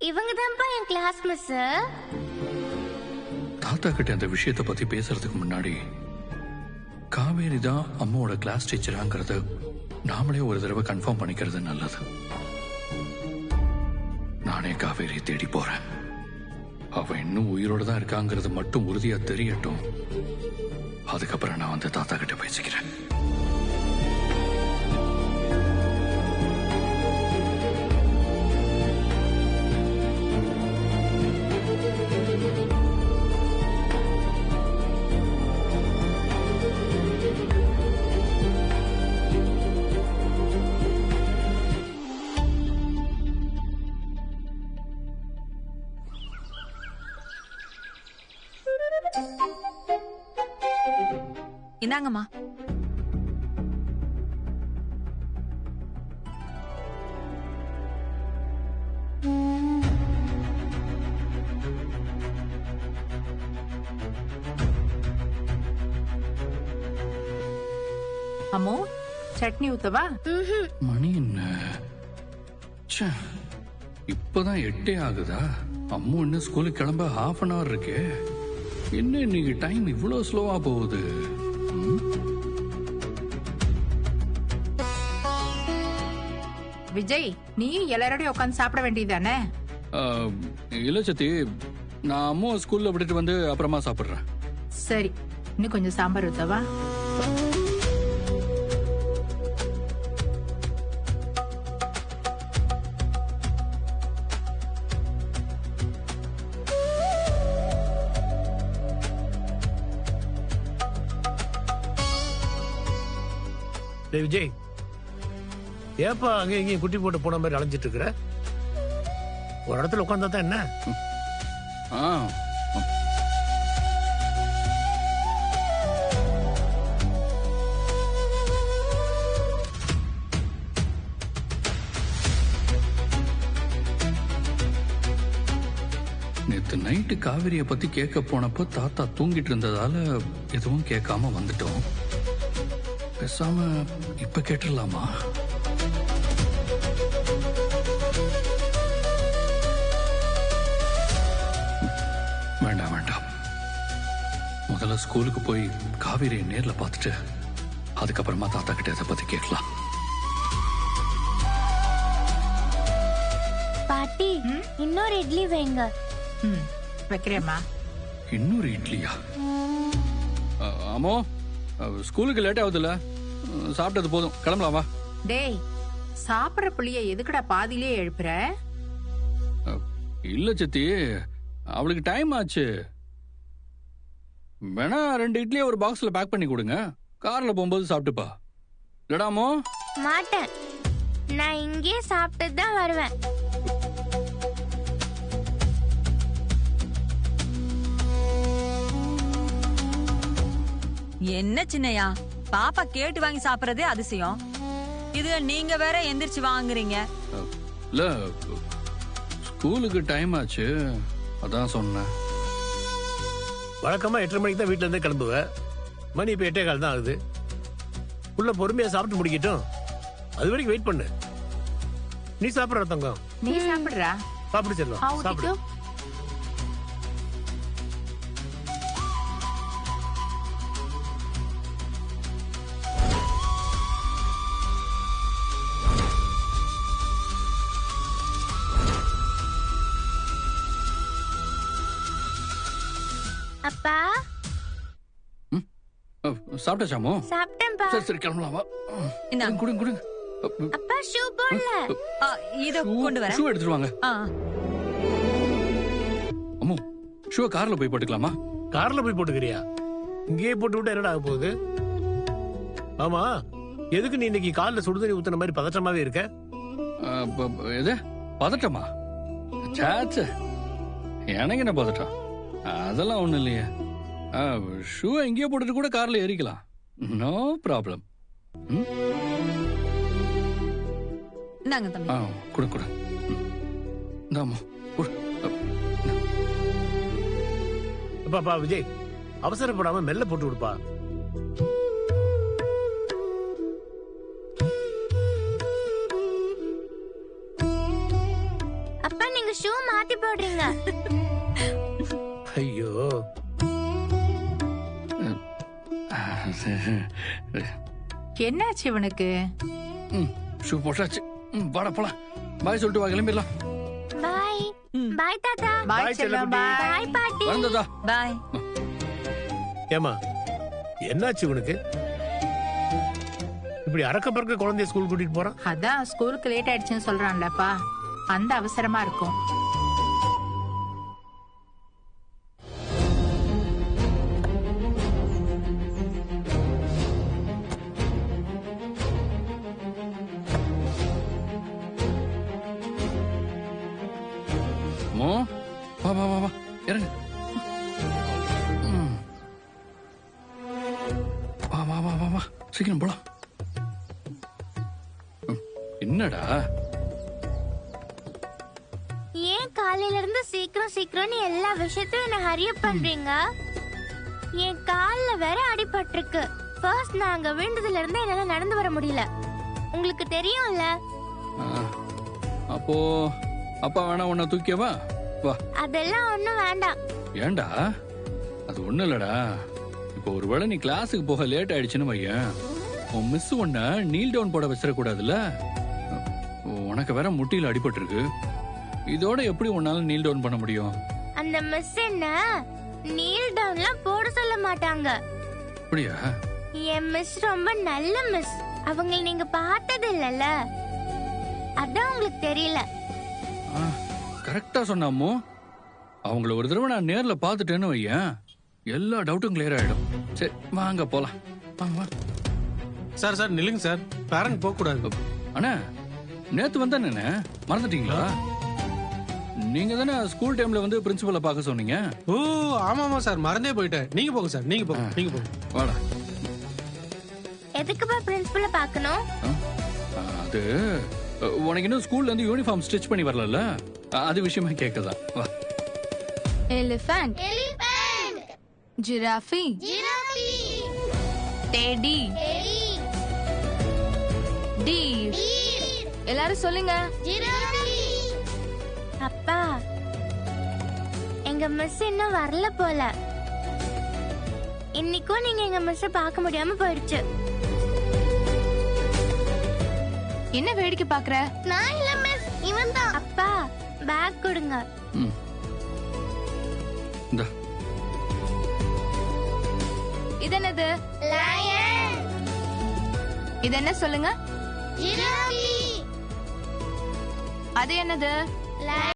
இவங்க தான்ப்பா என் class miss. தாத்தா கிட்ட அந்த விஷயத்தை பத்தி பேசுறதுக்கு முன்னாடி காவேரி தான் அம்மாவோட கிளாஸ் டீச்சராங்கிறது நாமளே ஒரு தடவை கன்ஃபார்ம் பண்ணிக்கிறது நல்லது. நானே காவேரி தேடி போறேன். அவ இன்னும் உயிரோட தான் இருக்காங்கிறது மட்டும் உறுதியா தெரியட்டும். அதுக்கப்புறம் நான் வந்து தாத்தா கிட்ட பேசிக்கிறேன். இந்தாங்கம்மா. அம்மோ, சட்னி ஊத்தவா? மணி என்ன? ச்சே, இப்பதான் 8 ஆகுதா? அம்மா இன்னும் ஸ்கூலுக்கு கிளம்ப ½ அன் ஹவர் இருக்கே. என்ன இன்னைக்கு டைம் இவ்வளவு ஸ்லோவா போகுது? விஜய், நீயும் எல்லாரோடய உட்காந்து சாப்பிட வேண்டியதானே? இல்ல சத்தி, நான் அம்மா ஸ்கூல்ல விட்டுட்டு வந்து அப்புறமா சாப்பிடுறேன். சரி, இன்னும் கொஞ்சம் சாம்பார் ஊத்தவா? விஜய், ஏப்பா அங்கே இங்கேயும் குட்டி போட்டு போன மாதிரி அலைஞ்சிட்டு இருக்கிற? ஒரு இடத்துல உட்காந்தா தான் என்ன? நேத்து நைட்டு காவிரிய பத்தி கேட்க போனப்போ தாத்தா தூங்கிட்டு இருந்ததால எதுவும் கேட்காம வந்துட்டோம். பேசாம இப்ப கேட்டுடலாமா? வேண்டாம் வேண்டாம், முதல்ல ஸ்கூலுக்கு போய் காவிரியை நேர்ல பார்த்துட்டு அதுக்கப்புறமா தாத்தா கிட்ட இதை பத்தி கேட்கலாம். பாட்டி, இன்னொரு இட்லி வைங்க. வைக்கிறேம்மா. இன்னொரு இட்லியா? ஆமோ, ஸ்கூலுக்கு லேட் ஆகுதுல்ல, சாப்பிட்டது போதும், கிளம்பலாம் வா. டேய், சாப்பிடுற புள்ளிய எதுக்குடா பாதியிலே எழுப்புற? இல்ல சித்தி, அவளுக்கு டைம் ஆச்சு. வேணா 2 இட்லியை ஒரு பாக்ஸ்ல பேக் பண்ணி கொடுங்க, கார்ல போகும்போது சாப்பிட்டுப்பா. இல்லடாமோ? மாட்டேன், நான் இங்கே சாப்பிட்டு தான் வருவேன். என்ன சின்னையா, பாப்பா கேட்டு வாங்கி சாப்பிடறதே அதிசயம். இது நீங்க வேற எந்திரிச்சு வாங்குறீங்க. இல்ல, ஸ்கூலுக்கு டைம் ஆச்சு, அதான் சொன்னேன். வழக்கமா 8:30 மணிக்கு தான் வீட்டுல இருந்தே கிளம்புவேன். மணி இப்ப 8:15 தான் ஆகுது. உள்ள பொறுமையா சாப்பிட்டு முடிக்கட்டும், அது வரைக்கும் வெயிட் பண்ணு. நீ சாப்பிடுற தங்கம்? நீ சாப்பிடுறா? சாப்பிடு செல்லம், சாப்பிடு. அப்பா, சாப்பிட்டாச்சாமோ? சாப்பிட்டேன்பா. சரி சரி, கிளம்பலாம் வா. இந்தாங்க. கொடுங்க கொடுங்க. அப்பா, ஷூ போடல. இத கொண்டு வரேன். ஷூ எடுத்துட்டு வாங்க. அம்மோ, ஷூ கார்ல போய் போட்டுக்கலாமா? கார்ல போய் போட்டுக்கிறியா? இங்கேயே போட்டு விட்டு என்னடா ஆக போகுது? ஆமா, எதுக்கு நீ இன்னைக்கு காலில் சுடுதண்ணி ஊத்துன மாதிரி பதற்றமாவே இருக்க? எது பதட்டமா? சாச்ச, எனக்கு என்ன பதட்டம்? அதெல்லாம் ஒண்ணும் இல்லையே. ஷூ எங்கேயோ போட்டுட்டு கூட கார்ல ஏறிக்கலாம், நோ ப்ராப்ளம். நாங்க தம்பி. குடு குடு. இந்தாம்மா குடு. அப்பா விஜய், அவசரப்படாம மெல்ல போட்டு விடுப்பா. அப்பா, நீங்க ஷூ மாத்தி போடுறீங்க. ஐயோ என்னாச்சு இவனுக்கு? ஷூ போட்டாச்சு. வாடா போலாம். பாய் சொல்லிட்டு வா, கிளம்பிடலாம். பாய். பாய் தாத்தா. பாய் செல்லம், பாய். பாய் பாட்டி. வந்ததா? பாய். ஏமா என்னாச்சு இவனுக்கு? இப்படி அறக்க பறக்க குழந்தைய ஸ்கூல் கூட்டிட்டு போறான். அதான் ஸ்கூலுக்கு லேட் ஆயிடுச்சுன்னு சொல்றான்லப்பா, அந்த அவசரமா இருக்கும். மோ, வா வா வா வா, இறங்கு. வா வா வா வா வா, சீக்கிரம் போலாம். என்னடா ஏன் காலையில இருந்து சீக்கிரம் சீக்கிரம்னு எல்லா விஷயத்தையும் என்ன ஹரியப் பண்றீங்க? என் கால்ல வேற அடிபட்டிருக்கு. ஃபர்ஸ்ட் நாங்க விழுந்ததுல இருந்து என்னால நடந்து வர முடியல. உங்களுக்கு தெரியும்ல. அப்போ அப்பா வேணா உன்னை தூக்கியவா? வா. அதெல்லாம் ஒண்ணும் வேண்டாம். ஏண்டா? அது ஒண்ணு இல்லடா. இப்போ ஒருவேளை நீ கிளாஸுக்கு போக லேட் ஆயிடுச்சுன்னு வையேன், உன் மிஸ் உன்னை நீல் டவுன் போட வச்சிடக்கூடாதுல்ல. உனக்கு வேற முட்டியில அடிபட்டிருக்கு. இதோட எப்படி உன்னால நீல் டவுன் பண்ண முடியும்? அந்த மிஸ் என்ன நீல் டவுன்லாம் போட சொல்ல மாட்டாங்க. அப்படியா? என் மிஸ் ரொம்ப நல்ல மிஸ். அவங்க நீங்க பார்த்தது இல்லல, அதான் உங்களுக்கு தெரியல. கரெக்டா சொன்னாமோ. அவங்கள ஒரு தடவை நான் நேர்ல பாத்துட்டேன்னு வையேன், எல்லா டவுட்டும் கிளியர் ஆயிடும். சரி வாங்க போலாம். வாங்க வா. சார் சார் நில்லுங்க சார், பேரண்ட் போக கூடாது. அண்ணா, நேத்து வந்தானே, மறந்துட்டீங்களா? நீங்க தானே ஸ்கூல் டைம்ல வந்து பிரின்சிபலை பார்க்க சொன்னீங்க. ஓ ஆமாமா சார், மறந்தே போயிட்டேன். நீங்க போங்க சார், நீங்க போங்க, நீங்க போங்க. வாடா. எதுக்குப்பா பிரின்சிபலை பார்க்கணும்? அது உனக்கு இன்னும் ஸ்கூல்ல இருந்து யூனிஃபார்ம் ஸ்டிச் பண்ணி வரல, அது விஷயமா கேட்கதான். வா. Elephant. Giraffe. Teddy. Deer. எல்லாரும் சொல்லுங்க. அப்பா, எங்க மிஸ் இன்னும் வரல போல. இன்னைக்கும் நீங்க எங்க மிஸ் பார்க்க முடியாம போயிடுச்சு. என்ன வேடிக்கை பாக்குற? நான் இல்ல மிஸ், இவன் தான். அப்பா, பேக் கொடுங்க. இந்தா. இது என்னது? இது என்ன சொல்லுங்க? அது என்னது?